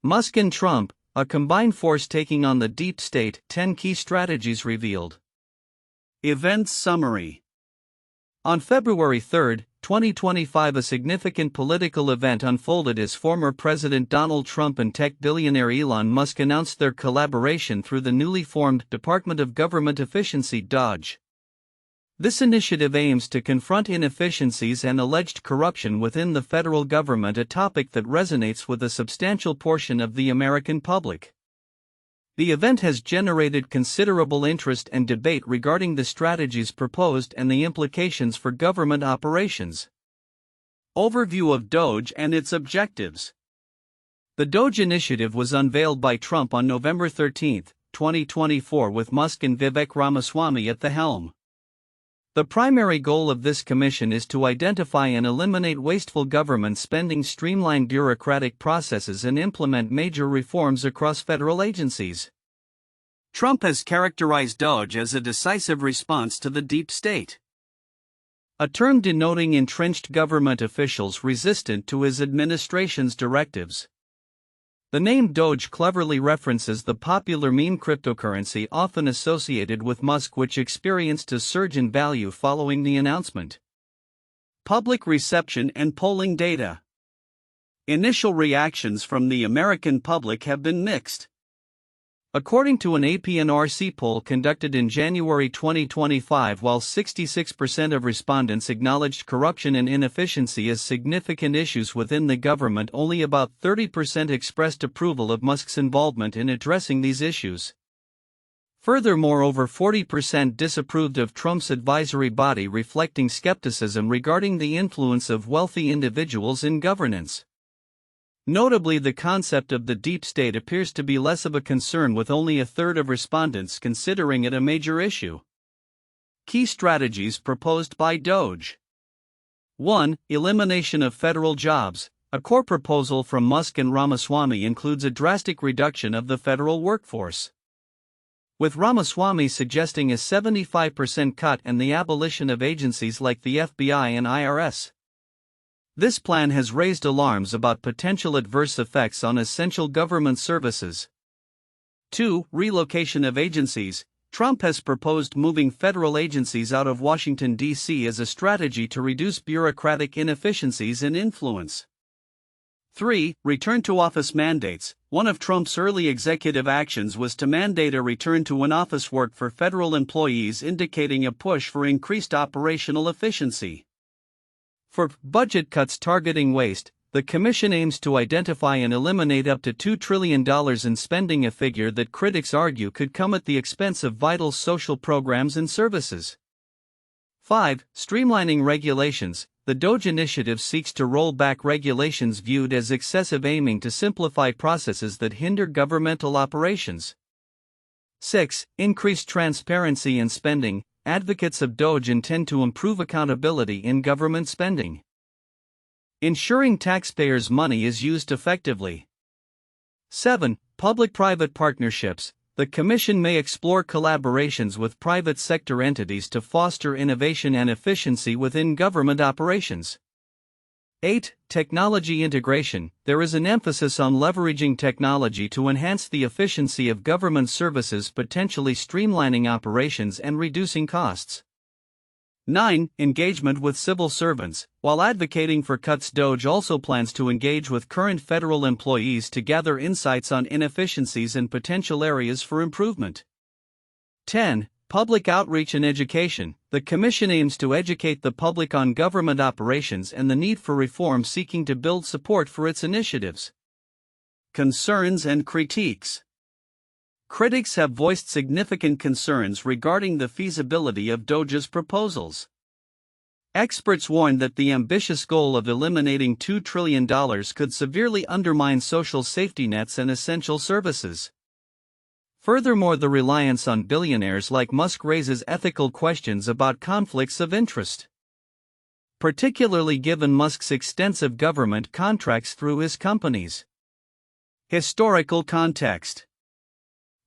Musk and Trump, a combined force taking on the deep state, 10 key strategies revealed. Events summary. On February 3, 2025, a significant political event unfolded as former President Donald Trump and tech billionaire Elon Musk announced their collaboration through the newly formed Department of Government Efficiency (DOGE). This initiative aims to confront inefficiencies and alleged corruption within the federal government, a topic that resonates with a substantial portion of the American public. The event has generated considerable interest and debate regarding the strategies proposed and the implications for government operations. Overview of DOGE and its objectives. The DOGE initiative was unveiled by Trump on November 13, 2024, with Musk and Vivek Ramaswamy at the helm. The primary goal of this commission is to identify and eliminate wasteful government spending, streamline bureaucratic processes, and implement major reforms across federal agencies. Trump has characterized DOGE as a decisive response to the deep state, a term denoting entrenched government officials resistant to his administration's directives. The name DOGE cleverly references the popular meme cryptocurrency often associated with Musk, which experienced a surge in value following the announcement. Public reception and polling data. Initial reactions from the American public have been mixed. According to an AP&RC poll conducted in January 2025, while 66% of respondents acknowledged corruption and inefficiency as significant issues within the government, only about 30% expressed approval of Musk's involvement in addressing these issues. Furthermore, over 40% disapproved of Trump's advisory body, reflecting skepticism regarding the influence of wealthy individuals in governance. Notably, the concept of the deep state appears to be less of a concern, with only a third of respondents considering it a major issue. Key strategies proposed by DOGE. 1. Elimination of federal jobs. A core proposal from Musk and Ramaswamy includes a drastic reduction of the federal workforce, with Ramaswamy suggesting a 75% cut and the abolition of agencies like the FBI and IRS. This plan has raised alarms about potential adverse effects on essential government services. 2. Relocation of agencies. Trump has proposed moving federal agencies out of Washington, D.C. as a strategy to reduce bureaucratic inefficiencies and influence. 3. Return to office mandates. One of Trump's early executive actions was to mandate a return to in-office work for federal employees, indicating a push for increased operational efficiency. For budget cuts targeting waste, the Commission aims to identify and eliminate up to $2 trillion in spending, a figure that critics argue could come at the expense of vital social programs and services. 5. Streamlining regulations. The DOGE initiative seeks to roll back regulations viewed as excessive, aiming to simplify processes that hinder governmental operations. 6. Increased transparency in spending. Advocates of DOGE intend to improve accountability in government spending, ensuring taxpayers' money is used effectively. 7. Public-private partnerships. The Commission may explore collaborations with private sector entities to foster innovation and efficiency within government operations. 8. Technology integration. There is an emphasis on leveraging technology to enhance the efficiency of government services, potentially streamlining operations and reducing costs. 9. Engagement with civil servants. While advocating for cuts, DOGE also plans to engage with current federal employees to gather insights on inefficiencies and potential areas for improvement. 10. Public outreach and education. The Commission aims to educate the public on government operations and the need for reform, seeking to build support for its initiatives. Concerns and critiques. Critics have voiced significant concerns regarding the feasibility of DOGE's proposals. Experts warn that the ambitious goal of eliminating $2 trillion could severely undermine social safety nets and essential services. Furthermore, the reliance on billionaires like Musk raises ethical questions about conflicts of interest, particularly given Musk's extensive government contracts through his companies. Historical context.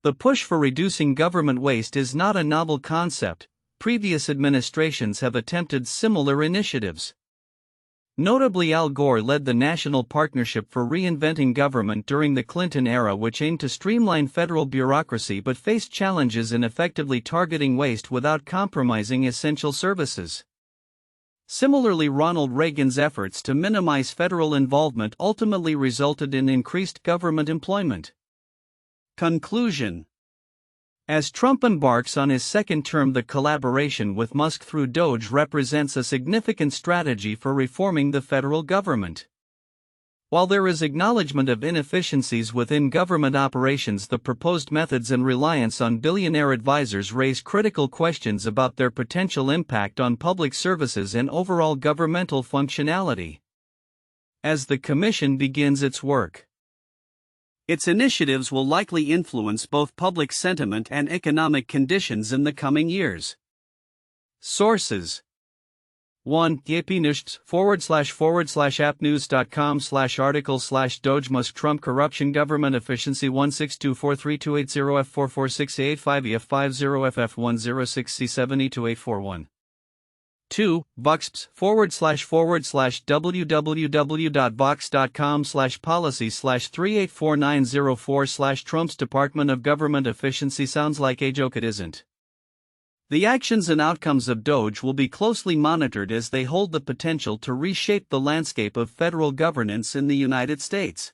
The push for reducing government waste is not a novel concept. Previous administrations have attempted similar initiatives. Notably, Al Gore led the National Partnership for Reinventing Government during the Clinton era, which aimed to streamline federal bureaucracy but faced challenges in effectively targeting waste without compromising essential services. Similarly, Ronald Reagan's efforts to minimize federal involvement ultimately resulted in increased government employment. Conclusion: as Trump embarks on his second term, the collaboration with Musk through DOGE represents a significant strategy for reforming the federal government. While there is acknowledgement of inefficiencies within government operations, the proposed methods and reliance on billionaire advisors raise critical questions about their potential impact on public services and overall governmental functionality. As the Commission begins its work, its initiatives will likely influence both public sentiment and economic conditions in the coming years. Sources: 1. appnews/appnews.com/article/Doge Musk Trump Corruption Government Efficiency 16243280F4468850F50FF106C702841. 2. voxps/www.vox.com/policy/384904/ Trump's Department of Government Efficiency. Sounds like a joke, it isn't. The actions and outcomes of DOGE will be closely monitored as they hold the potential to reshape the landscape of federal governance in the United States.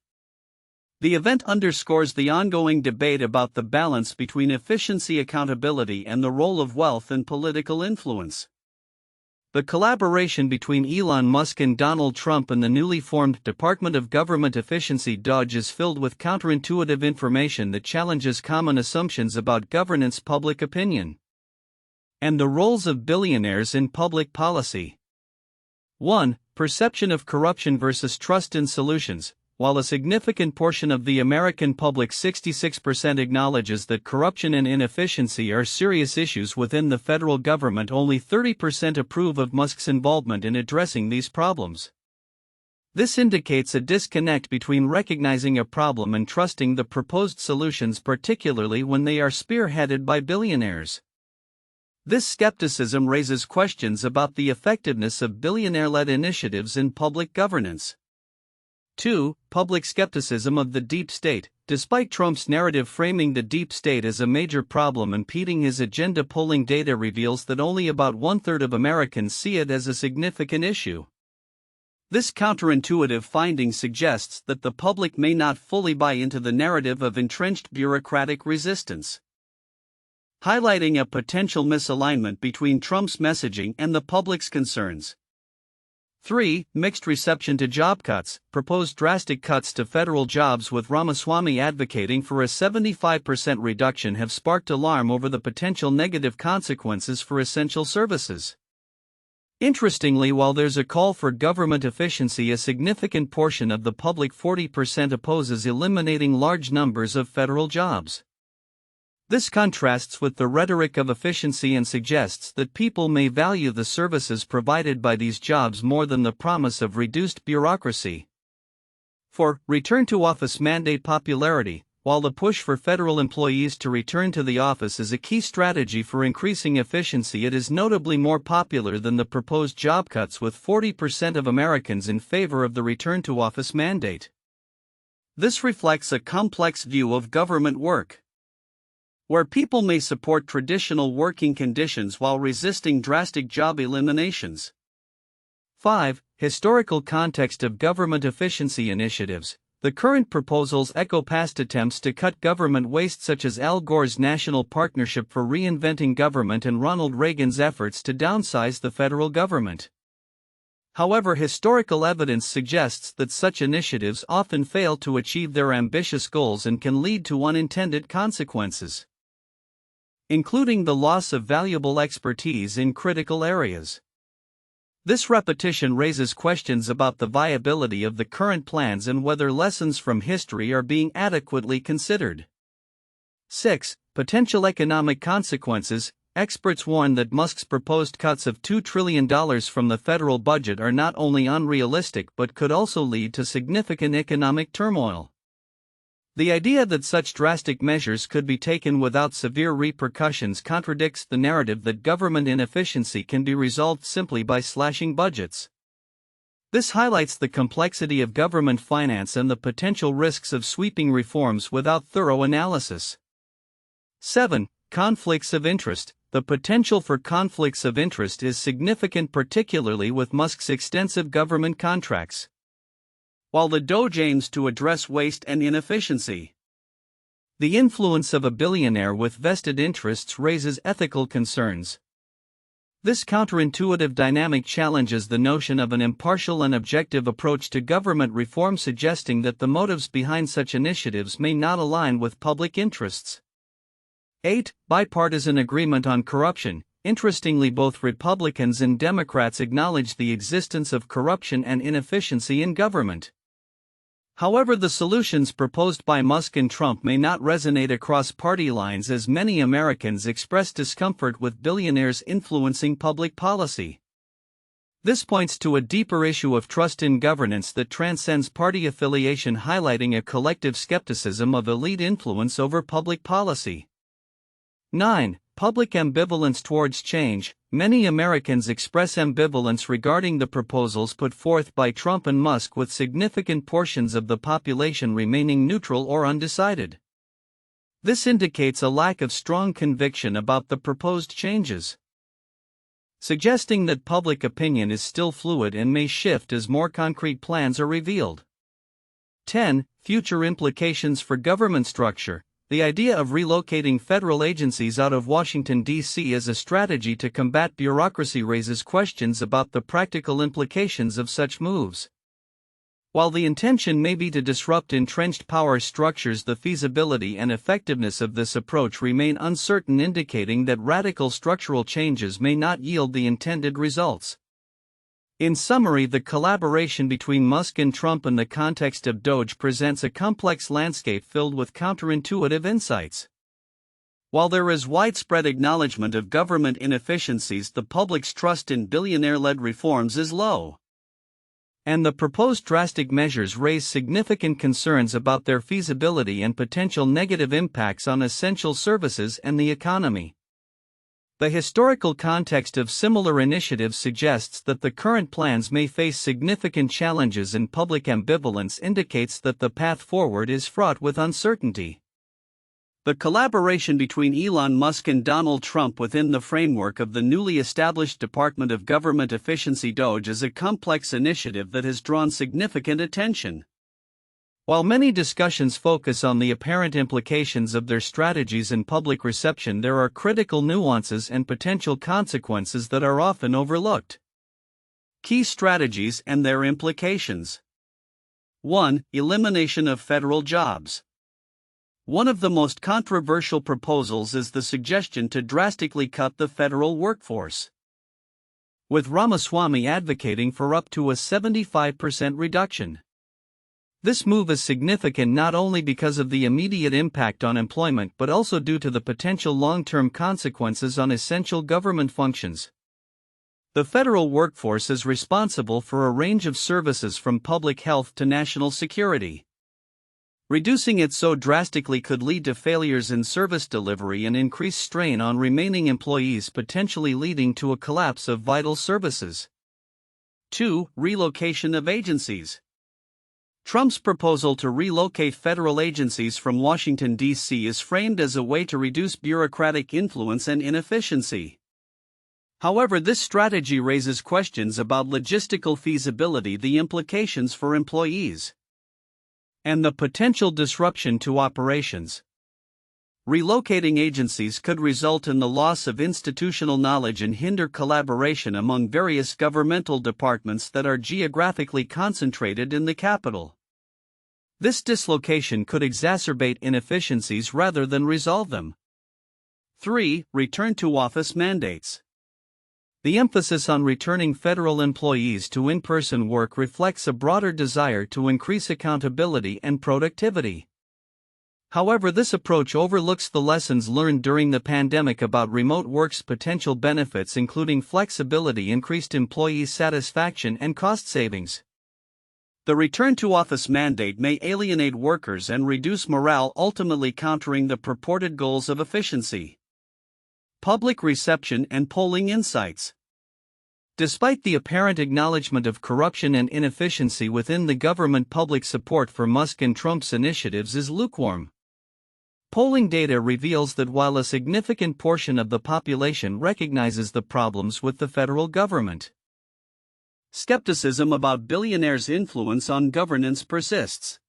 The event underscores the ongoing debate about the balance between efficiency, accountability, and the role of wealth and political influence. The collaboration between Elon Musk and Donald Trump and the newly formed Department of Government Efficiency (DOGE) is filled with counterintuitive information that challenges common assumptions about governance, public opinion, and the roles of billionaires in public policy. 1. Perception of corruption versus trust in solutions. While a significant portion of the American public, 66%, acknowledges that corruption and inefficiency are serious issues within the federal government, only 30% approve of Musk's involvement in addressing these problems. This indicates a disconnect between recognizing a problem and trusting the proposed solutions, particularly when they are spearheaded by billionaires. This skepticism raises questions about the effectiveness of billionaire-led initiatives in public governance. 2. Public skepticism of the deep state. Despite Trump's narrative framing the deep state as a major problem impeding his agenda, polling data reveals that only about 1/3 of Americans see it as a significant issue. This counterintuitive finding suggests that the public may not fully buy into the narrative of entrenched bureaucratic resistance, highlighting a potential misalignment between Trump's messaging and the public's concerns. 3. Mixed reception to job cuts. Proposed drastic cuts to federal jobs, with Ramaswamy advocating for a 75% reduction, have sparked alarm over the potential negative consequences for essential services. Interestingly, while there's a call for government efficiency, a significant portion of the public, 40%, opposes eliminating large numbers of federal jobs. This contrasts with the rhetoric of efficiency and suggests that people may value the services provided by these jobs more than the promise of reduced bureaucracy. 4. Return to office mandate popularity. While the push for federal employees to return to the office is a key strategy for increasing efficiency, it is notably more popular than the proposed job cuts, with 40% of Americans in favor of the return to office mandate. This reflects a complex view of government work, where people may support traditional working conditions while resisting drastic job eliminations. 5. Historical context of government efficiency initiatives. The current proposals echo past attempts to cut government waste, such as Al Gore's National Partnership for Reinventing Government and Ronald Reagan's efforts to downsize the federal government. However, historical evidence suggests that such initiatives often fail to achieve their ambitious goals and can lead to unintended consequences, including the loss of valuable expertise in critical areas. This repetition raises questions about the viability of the current plans and whether lessons from history are being adequately considered. 6. Potential economic consequences. Experts warn that Musk's proposed cuts of $2 trillion from the federal budget are not only unrealistic but could also lead to significant economic turmoil. The idea that such drastic measures could be taken without severe repercussions contradicts the narrative that government inefficiency can be resolved simply by slashing budgets. This highlights the complexity of government finance and the potential risks of sweeping reforms without thorough analysis. 7. Conflicts of interest. The potential for conflicts of interest is significant, particularly with Musk's extensive government contracts. While the DOGE aims to address waste and inefficiency, the influence of a billionaire with vested interests raises ethical concerns. This counterintuitive dynamic challenges the notion of an impartial and objective approach to government reform, suggesting that the motives behind such initiatives may not align with public interests. 8. Bipartisan agreement on corruption. Interestingly, both Republicans and Democrats acknowledge the existence of corruption and inefficiency in government. However, the solutions proposed by Musk and Trump may not resonate across party lines, as many Americans express discomfort with billionaires influencing public policy. This points to a deeper issue of trust in governance that transcends party affiliation, highlighting a collective skepticism of elite influence over public policy. 9. Public ambivalence towards change. Many Americans express ambivalence regarding the proposals put forth by Trump and Musk, with significant portions of the population remaining neutral or undecided. This indicates a lack of strong conviction about the proposed changes, suggesting that public opinion is still fluid and may shift as more concrete plans are revealed. 10. Future implications for government structure. The idea of relocating federal agencies out of Washington, D.C. as a strategy to combat bureaucracy raises questions about the practical implications of such moves. While the intention may be to disrupt entrenched power structures, the feasibility and effectiveness of this approach remain uncertain, indicating that radical structural changes may not yield the intended results. In summary, the collaboration between Musk and Trump in the context of DOGE presents a complex landscape filled with counterintuitive insights. While there is widespread acknowledgement of government inefficiencies, the public's trust in billionaire-led reforms is low, and the proposed drastic measures raise significant concerns about their feasibility and potential negative impacts on essential services and the economy. The historical context of similar initiatives suggests that the current plans may face significant challenges, and public ambivalence indicates that the path forward is fraught with uncertainty. The collaboration between Elon Musk and Donald Trump within the framework of the newly established Department of Government Efficiency DOGE is a complex initiative that has drawn significant attention. While many discussions focus on the apparent implications of their strategies and public reception, there are critical nuances and potential consequences that are often overlooked. Key strategies and their implications. 1. Elimination of federal jobs. One of the most controversial proposals is the suggestion to drastically cut the federal workforce, with Ramaswamy advocating for up to a 75% reduction. This move is significant not only because of the immediate impact on employment but also due to the potential long-term consequences on essential government functions. The federal workforce is responsible for a range of services from public health to national security. Reducing it so drastically could lead to failures in service delivery and increase strain on remaining employees, potentially leading to a collapse of vital services. 2. Relocation of agencies. Trump's proposal to relocate federal agencies from Washington, D.C. is framed as a way to reduce bureaucratic influence and inefficiency. However, this strategy raises questions about logistical feasibility, the implications for employees, and the potential disruption to operations. Relocating agencies could result in the loss of institutional knowledge and hinder collaboration among various governmental departments that are geographically concentrated in the capital. This dislocation could exacerbate inefficiencies rather than resolve them. 3. Return to office mandates. The emphasis on returning federal employees to in-person work reflects a broader desire to increase accountability and productivity. However, this approach overlooks the lessons learned during the pandemic about remote work's potential benefits, including flexibility, increased employee satisfaction, and cost savings. The return-to-office mandate may alienate workers and reduce morale, ultimately countering the purported goals of efficiency. Public reception and polling insights. Despite the apparent acknowledgement of corruption and inefficiency within the government, public support for Musk and Trump's initiatives is lukewarm. Polling data reveals that while a significant portion of the population recognizes the problems with the federal government, skepticism about billionaires' influence on governance persists.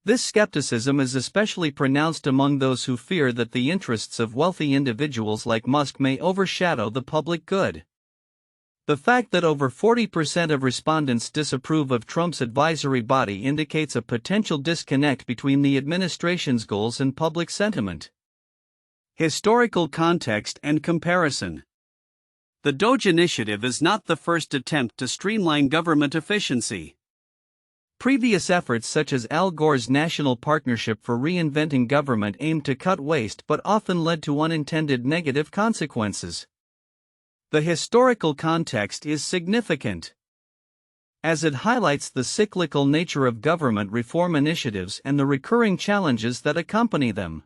This skepticism is especially pronounced among those who fear that the interests of wealthy individuals like Musk may overshadow the public good. The fact that over 40% of respondents disapprove of Trump's advisory body indicates a potential disconnect between the administration's goals and public sentiment. Historical context and comparison. The DOGE initiative is not the first attempt to streamline government efficiency. Previous efforts such as Al Gore's National Partnership for Reinventing Government aimed to cut waste but often led to unintended negative consequences. The historical context is significant, as it highlights the cyclical nature of government reform initiatives and the recurring challenges that accompany them.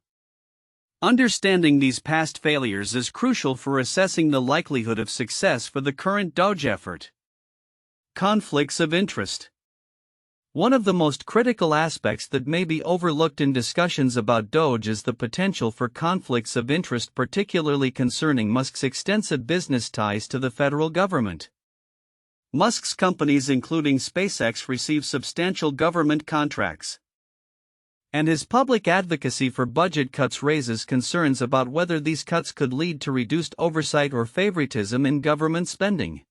Understanding these past failures is crucial for assessing the likelihood of success for the current DOGE effort. Conflicts of interest. One of the most critical aspects that may be overlooked in discussions about DOGE is the potential for conflicts of interest, particularly concerning Musk's extensive business ties to the federal government. Musk's companies, including SpaceX, receive substantial government contracts, and his public advocacy for budget cuts raises concerns about whether these cuts could lead to reduced oversight or favoritism in government spending.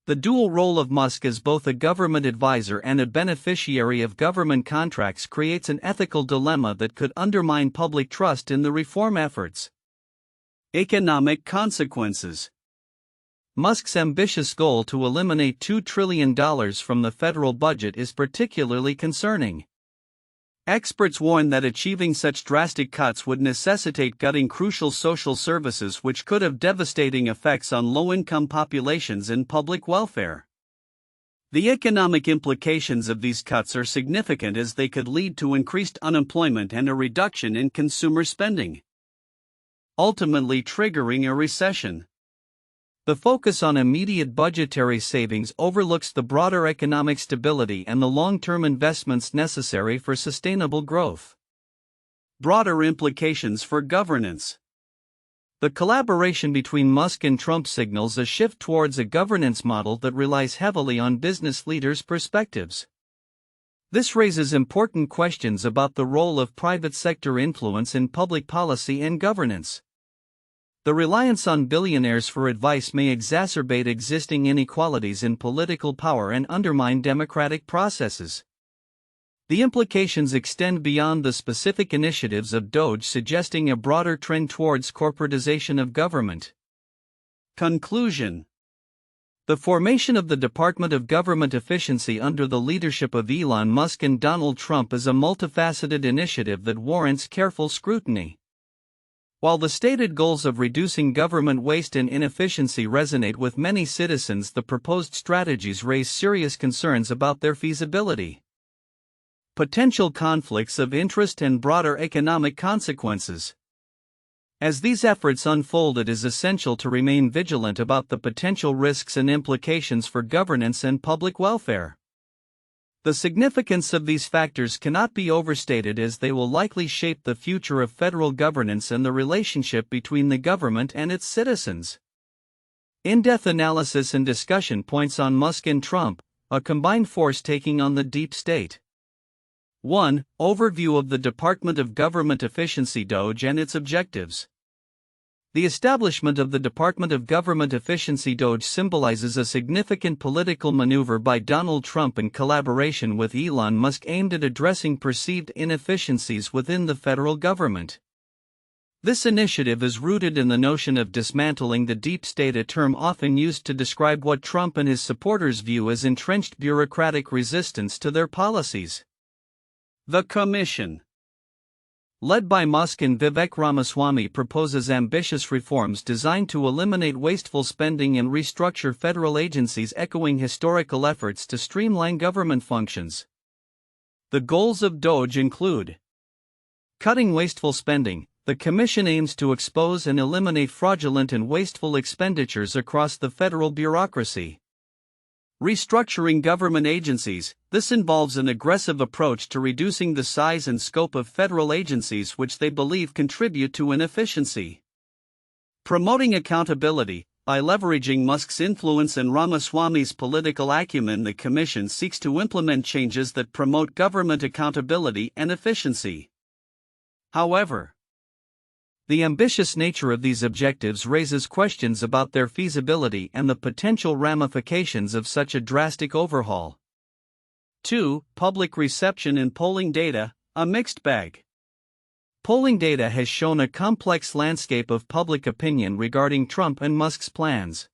The dual role of Musk as both a government advisor and a beneficiary of government contracts creates an ethical dilemma that could undermine public trust in the reform efforts. Economic consequences. Musk's ambitious goal to eliminate $2 trillion from the federal budget is particularly concerning. Experts warn that achieving such drastic cuts would necessitate cutting crucial social services, which could have devastating effects on low-income populations and public welfare. The economic implications of these cuts are significant, as they could lead to increased unemployment and a reduction in consumer spending, ultimately triggering a recession. The focus on immediate budgetary savings overlooks the broader economic stability and the long-term investments necessary for sustainable growth. Broader implications for governance. The collaboration between Musk and Trump signals a shift towards a governance model that relies heavily on business leaders' perspectives. This raises important questions about the role of private sector influence in public policy and governance. The reliance on billionaires for advice may exacerbate existing inequalities in political power and undermine democratic processes. The implications extend beyond the specific initiatives of DOGE, suggesting a broader trend towards corporatization of government. Conclusion. The formation of the Department of Government Efficiency under the leadership of Elon Musk and Donald Trump is a multifaceted initiative that warrants careful scrutiny. While the stated goals of reducing government waste and inefficiency resonate with many citizens, the proposed strategies raise serious concerns about their feasibility. Potential conflicts of interest and broader economic consequences. As these efforts unfold, it is essential to remain vigilant about the potential risks and implications for governance and public welfare. The significance of these factors cannot be overstated, as they will likely shape the future of federal governance and the relationship between the government and its citizens. In-depth analysis and discussion points on Musk and Trump, a combined force taking on the deep state. 1. Overview of the Department of Government Efficiency (DOGE) and its objectives. The establishment of the Department of Government Efficiency (DOGE) symbolizes a significant political maneuver by Donald Trump in collaboration with Elon Musk aimed at addressing perceived inefficiencies within the federal government. This initiative is rooted in the notion of dismantling the deep state, a term often used to describe what Trump and his supporters view as entrenched bureaucratic resistance to their policies. The Commission, led by Musk and Vivek Ramaswamy, proposes ambitious reforms designed to eliminate wasteful spending and restructure federal agencies, echoing historical efforts to streamline government functions. The goals of DOGE include cutting wasteful spending. The Commission aims to expose and eliminate fraudulent and wasteful expenditures across the federal bureaucracy. Restructuring government agencies. This involves an aggressive approach to reducing the size and scope of federal agencies which they believe contribute to inefficiency. Promoting accountability. By leveraging Musk's influence and Ramaswamy's political acumen, the Commission seeks to implement changes that promote government accountability and efficiency. However, the ambitious nature of these objectives raises questions about their feasibility and the potential ramifications of such a drastic overhaul. 2. Public reception and polling data, a mixed bag. Polling data has shown a complex landscape of public opinion regarding Trump and Musk's plans.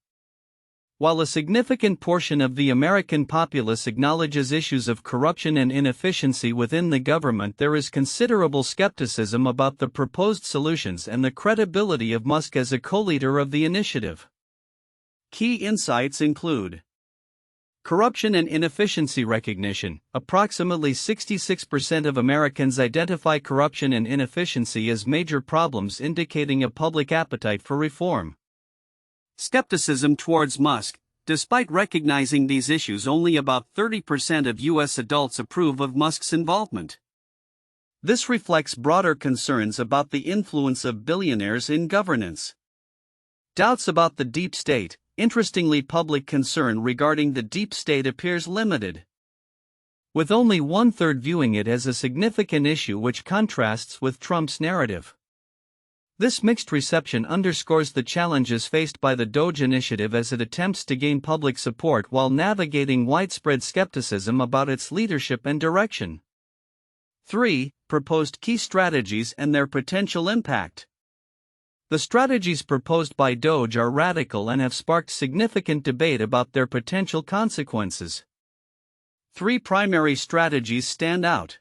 While a significant portion of the American populace acknowledges issues of corruption and inefficiency within the government, there is considerable skepticism about the proposed solutions and the credibility of Musk as a co-leader of the initiative. Key insights include corruption and inefficiency recognition. Approximately 66% of Americans identify corruption and inefficiency as major problems, indicating a public appetite for reform. Skepticism towards Musk. Despite recognizing these issues, only about 30% of U.S. adults approve of Musk's involvement. This reflects broader concerns about the influence of billionaires in governance. Doubts about the deep state. Interestingly, public concern regarding the deep state appears limited, with only 1/3 viewing it as a significant issue, which contrasts with Trump's narrative. This mixed reception underscores the challenges faced by the DOGE initiative as it attempts to gain public support while navigating widespread skepticism about its leadership and direction. 3. Proposed key strategies and their potential impact. The strategies proposed by DOGE are radical and have sparked significant debate about their potential consequences. 3 primary strategies stand out.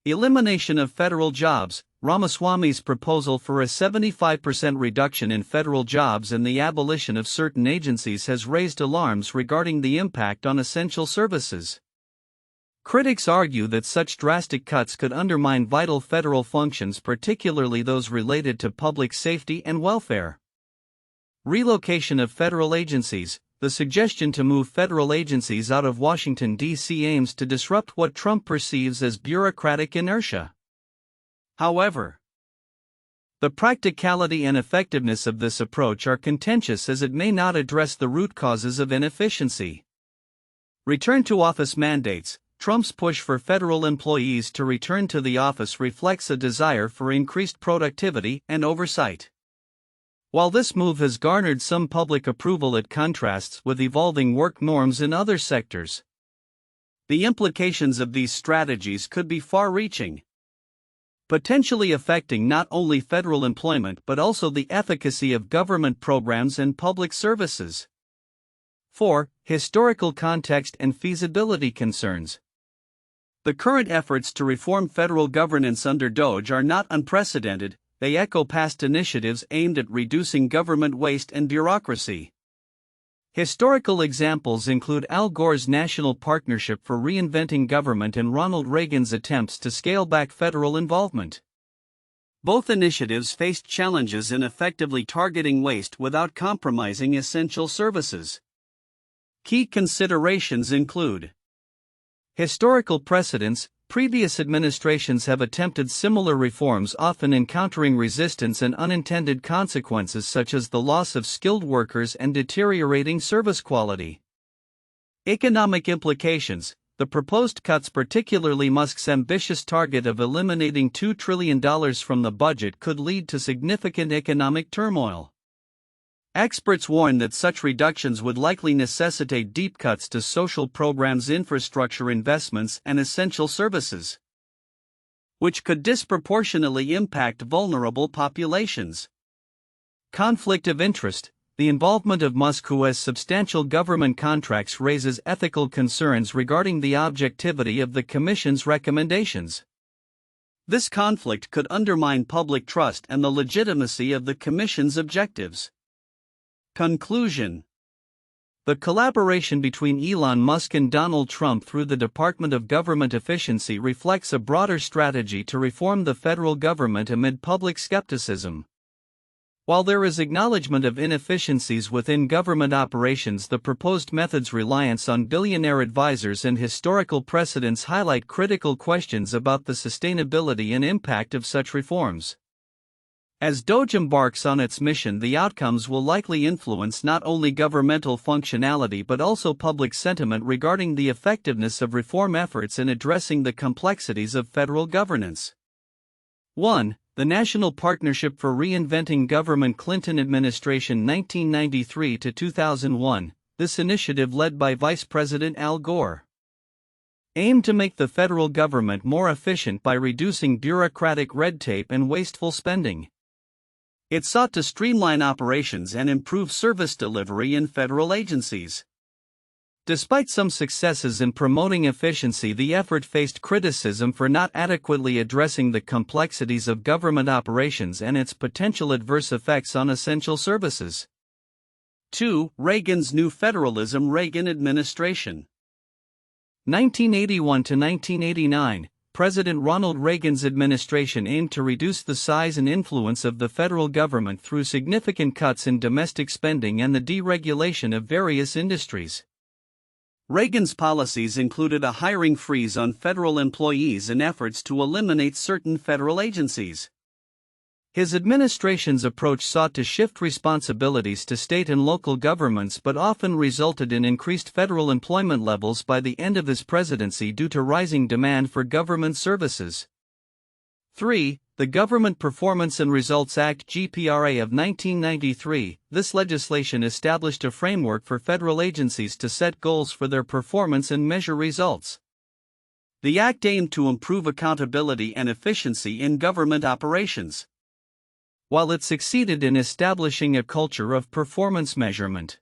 Elimination of federal jobs. Ramaswamy's proposal for a 75% reduction in federal jobs and the abolition of certain agencies has raised alarms regarding the impact on essential services. Critics argue that such drastic cuts could undermine vital federal functions, particularly those related to public safety and welfare. Relocation of federal agencies. The suggestion to move federal agencies out of Washington, D.C. aims to disrupt what Trump perceives as bureaucratic inertia. However, the practicality and effectiveness of this approach are contentious, as it may not address the root causes of inefficiency. Return to office mandates. Trump's push for federal employees to return to the office reflects a desire for increased productivity and oversight. While this move has garnered some public approval, it contrasts with evolving work norms in other sectors. The implications of these strategies could be far-reaching, potentially affecting not only federal employment but also the efficacy of government programs and public services. 4. Historical context and feasibility concerns. The current efforts to reform federal governance under DOGE are not unprecedented. They echo past initiatives aimed at reducing government waste and bureaucracy. Historical examples include Al Gore's National Partnership for Reinventing Government and Ronald Reagan's attempts to scale back federal involvement. Both initiatives faced challenges in effectively targeting waste without compromising essential services. Key considerations include historical precedents. Previous administrations have attempted similar reforms, often encountering resistance and unintended consequences such as the loss of skilled workers and deteriorating service quality. Economic implications. The proposed cuts, particularly Musk's ambitious target of eliminating $2 trillion from the budget, could lead to significant economic turmoil. Experts warn that such reductions would likely necessitate deep cuts to social programs, infrastructure investments, and essential services, which could disproportionately impact vulnerable populations. Conflict of interest. The involvement of Musk, who has substantial government contracts, raises ethical concerns regarding the objectivity of the Commission's recommendations. This conflict could undermine public trust and the legitimacy of the Commission's objectives. Conclusion. The collaboration between Elon Musk and Donald Trump through the Department of Government Efficiency reflects a broader strategy to reform the federal government amid public skepticism. While there is acknowledgement of inefficiencies within government operations, the proposed method's reliance on billionaire advisors and historical precedents highlight critical questions about the sustainability and impact of such reforms. As DOGE embarks on its mission, the outcomes will likely influence not only governmental functionality but also public sentiment regarding the effectiveness of reform efforts in addressing the complexities of federal governance. 1. The National Partnership for Reinventing Government, Clinton Administration 1993 to 2001, this initiative led by Vice President Al Gore aimed to make the federal government more efficient by reducing bureaucratic red tape and wasteful spending. It sought to streamline operations and improve service delivery in federal agencies. Despite some successes in promoting efficiency, the effort faced criticism for not adequately addressing the complexities of government operations and its potential adverse effects on essential services. 2. Reagan's New Federalism, Reagan Administration 1981 to 1989. President Ronald Reagan's administration aimed to reduce the size and influence of the federal government through significant cuts in domestic spending and the deregulation of various industries. Reagan's policies included a hiring freeze on federal employees and efforts to eliminate certain federal agencies. His administration's approach sought to shift responsibilities to state and local governments but often resulted in increased federal employment levels by the end of his presidency due to rising demand for government services. 3. The Government Performance and Results Act (GPRA) of 1993. This legislation established a framework for federal agencies to set goals for their performance and measure results. The act aimed to improve accountability and efficiency in government operations. While it succeeded in establishing a culture of performance measurement,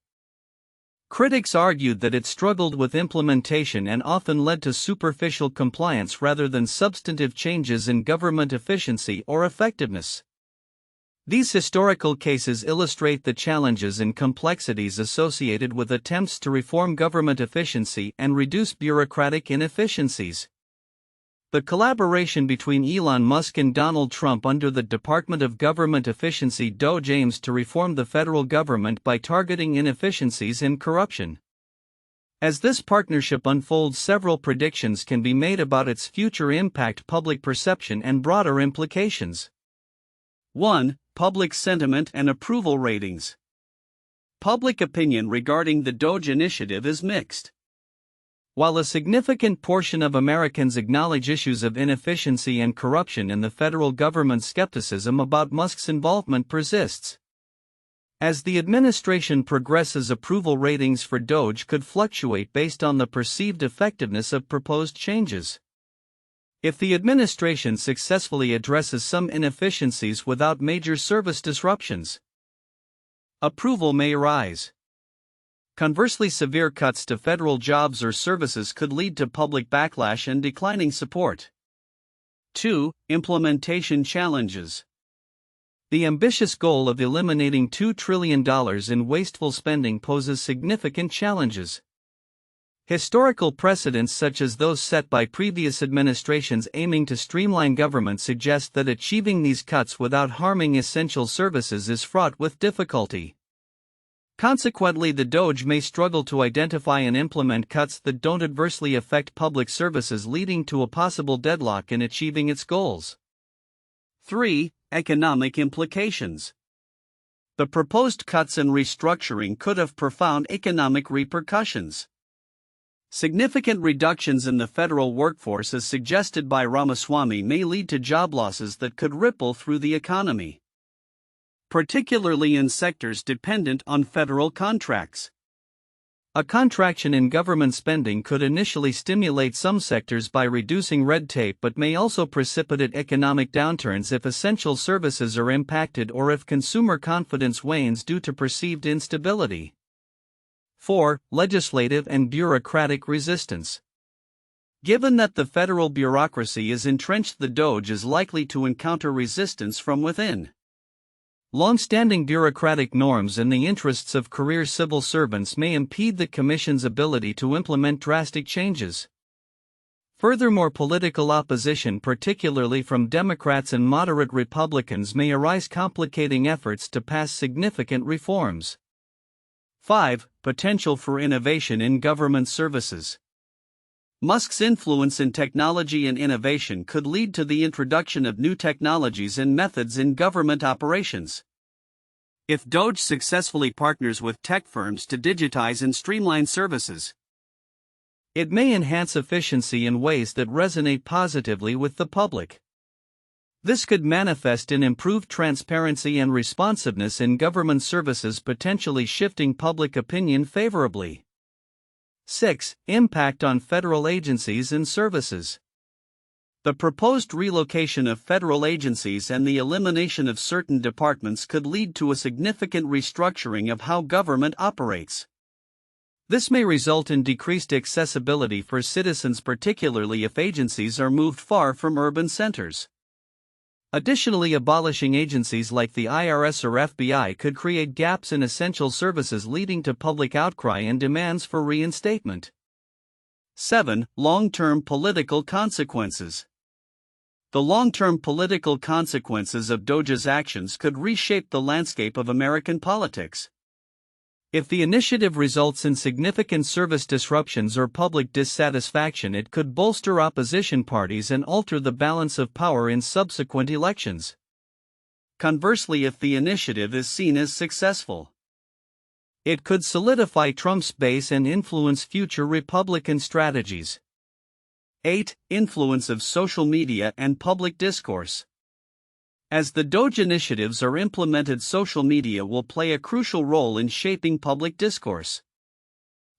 critics argued that it struggled with implementation and often led to superficial compliance rather than substantive changes in government efficiency or effectiveness. These historical cases illustrate the challenges and complexities associated with attempts to reform government efficiency and reduce bureaucratic inefficiencies. The collaboration between Elon Musk and Donald Trump under the Department of Government Efficiency (DOGE) aims to reform the federal government by targeting inefficiencies and corruption. As this partnership unfolds, several predictions can be made about its future impact, public perception, and broader implications. 1. Public sentiment and approval ratings. Public opinion regarding the DOGE initiative is mixed. While a significant portion of Americans acknowledge issues of inefficiency and corruption in the federal government, skepticism about Musk's involvement persists. As the administration progresses, approval ratings for DOGE could fluctuate based on the perceived effectiveness of proposed changes. If the administration successfully addresses some inefficiencies without major service disruptions, approval may rise. Conversely, severe cuts to federal jobs or services could lead to public backlash and declining support. 2. Implementation challenges. The ambitious goal of eliminating $2 trillion in wasteful spending poses significant challenges. Historical precedents such as those set by previous administrations aiming to streamline government suggest that achieving these cuts without harming essential services is fraught with difficulty. Consequently, the DOGE may struggle to identify and implement cuts that don't adversely affect public services, leading to a possible deadlock in achieving its goals. 3. Economic implications. The proposed cuts and restructuring could have profound economic repercussions. Significant reductions in the federal workforce, as suggested by Ramaswamy, may lead to job losses that could ripple through the economy, particularly in sectors dependent on federal contracts. A contraction in government spending could initially stimulate some sectors by reducing red tape, but may also precipitate economic downturns if essential services are impacted or if consumer confidence wanes due to perceived instability. 4. Legislative and bureaucratic resistance. Given that the federal bureaucracy is entrenched, the DOGE is likely to encounter resistance from within. Long-standing bureaucratic norms and the interests of career civil servants may impede the Commission's ability to implement drastic changes. Furthermore, political opposition, particularly from Democrats and moderate Republicans, may arise, complicating efforts to pass significant reforms. 5. Potential for innovation in government services. Musk's influence in technology and innovation could lead to the introduction of new technologies and methods in government operations. If DOGE successfully partners with tech firms to digitize and streamline services, it may enhance efficiency in ways that resonate positively with the public. This could manifest in improved transparency and responsiveness in government services, potentially shifting public opinion favorably. 6. Impact on federal agencies and services. The proposed relocation of federal agencies and the elimination of certain departments could lead to a significant restructuring of how government operates. This may result in decreased accessibility for citizens, particularly if agencies are moved far from urban centers. Additionally, abolishing agencies like the IRS or FBI could create gaps in essential services, leading to public outcry and demands for reinstatement. 7. Long-term political consequences. The long-term political consequences of DOGE's actions could reshape the landscape of American politics. If the initiative results in significant service disruptions or public dissatisfaction, it could bolster opposition parties and alter the balance of power in subsequent elections. Conversely, if the initiative is seen as successful, it could solidify Trump's base and influence future Republican strategies. 8. Influence of social media and public discourse. As the DOGE initiatives are implemented, social media will play a crucial role in shaping public discourse.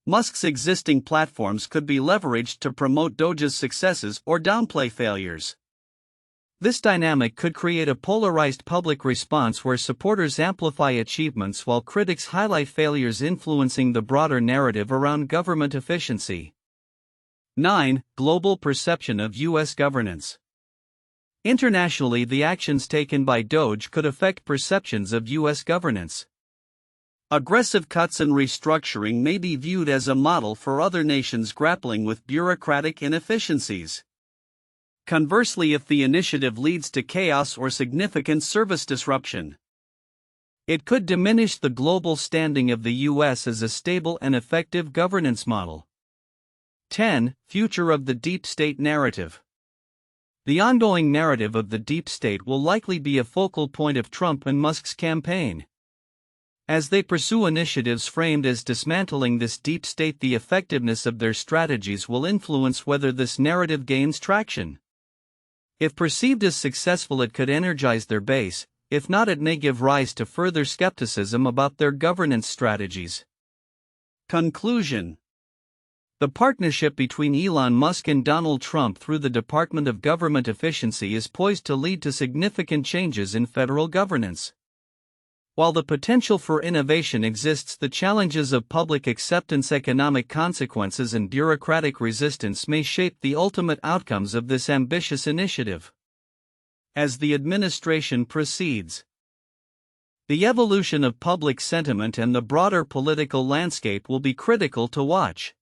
Musk's existing platforms could be leveraged to promote DOGE's successes or downplay failures. This dynamic could create a polarized public response where supporters amplify achievements while critics highlight failures, influencing the broader narrative around government efficiency. 9. Global perception of U.S. governance. Internationally, the actions taken by DOGE could affect perceptions of U.S. governance. Aggressive cuts and restructuring may be viewed as a model for other nations grappling with bureaucratic inefficiencies. Conversely, if the initiative leads to chaos or significant service disruption, it could diminish the global standing of the U.S. as a stable and effective governance model. 10. Future of the deep state narrative. The ongoing narrative of the deep state will likely be a focal point of Trump and Musk's campaign. As they pursue initiatives framed as dismantling this deep state, the effectiveness of their strategies will influence whether this narrative gains traction. If perceived as successful, it could energize their base; if not, it may give rise to further skepticism about their governance strategies. Conclusion. The partnership between Elon Musk and Donald Trump through the Department of Government Efficiency is poised to lead to significant changes in federal governance. While the potential for innovation exists, the challenges of public acceptance, economic consequences, and bureaucratic resistance may shape the ultimate outcomes of this ambitious initiative. As the administration proceeds, the evolution of public sentiment and the broader political landscape will be critical to watch.